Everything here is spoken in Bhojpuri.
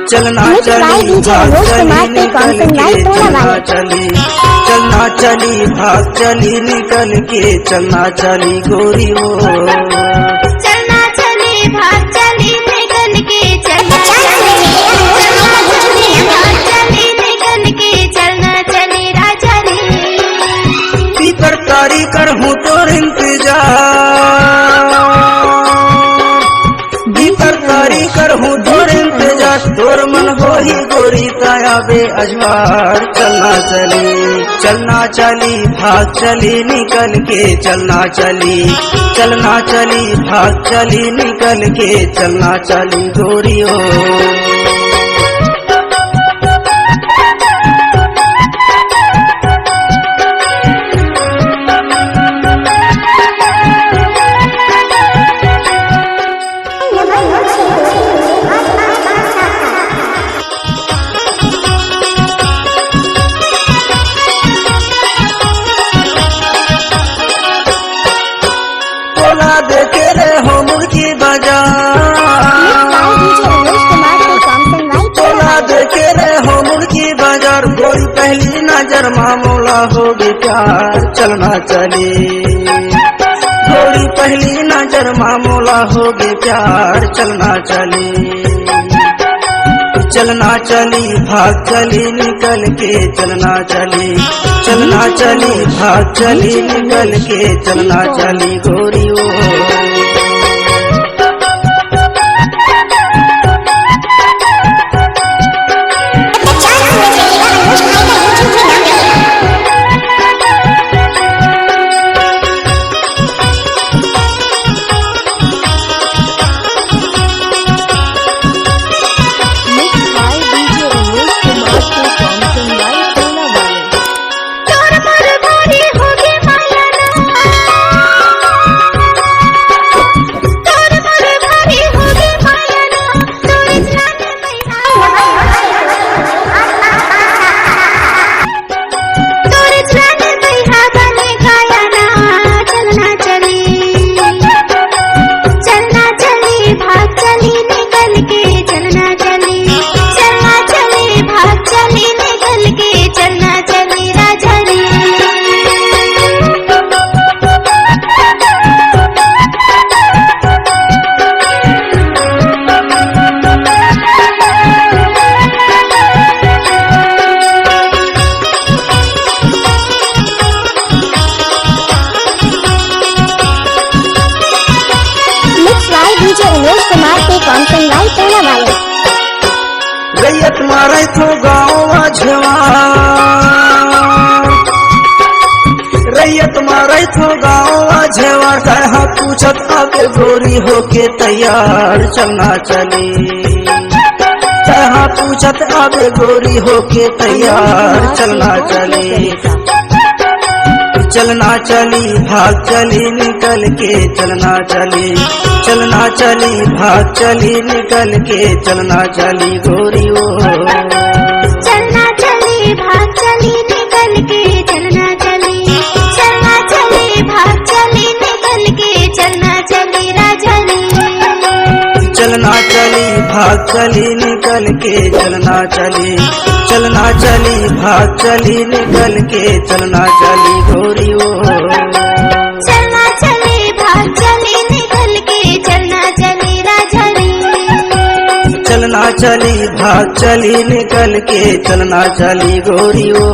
चलना चली भाग चली निकल के चलना चली, चलना चली भाग चली निकल के चलना चली गोरी हो। चलना चली भाग चली निकल के चलना चली, भाग चली निकल के चलना चली राजा रे। पीकर तारी कर हूँ तोर इंतजार, भीतर तारी कर हूँ तोर इंतजार, तोर मन हो ही गोरी काया बे अजवार। चलना चली, चलना चली भाग चली निकल के चलना चली, चलना चली भाग चली निकल के चलना चली गोरी हो। तोला देखे रे हो मुर्गी बाजार, तोला देखे रे हो मुर्गी बाजार, गोरी पहली नजर मामूला होगी प्यार। चलना चली गोरी पहली नजर मामूला होगी प्यार। चलना चली, चलना चली भाग चली निकल के चलना चली, चलना चली भाग चली निकल के चलना चली गोरी हो। रैयत मारे तो गाँव झेवार, रैयत मारे तो गाँव झेवार, कहा पूछत आगे गोरी होके तैयार। चलना चली कहा पूछत आगे गोरी होके तैयार। चलना चली, चलना चली भाग चली निकल के चलना चली, चलना चली भाग चली निकल के चलना चली गोरी हो। चलना चली भाग चली निकल के चलना चली, चलना चली भाग चली निकल के चलना चली राजा रे। चलना चली भाग चली निकल के चलना चली, चलना चली भाग चली निकल के चलना चली गोरी हो। चलना चली भाग चली निकल के चलना चली राजा रे। चलना चली भाग चली निकल के चलना चली गोरी हो।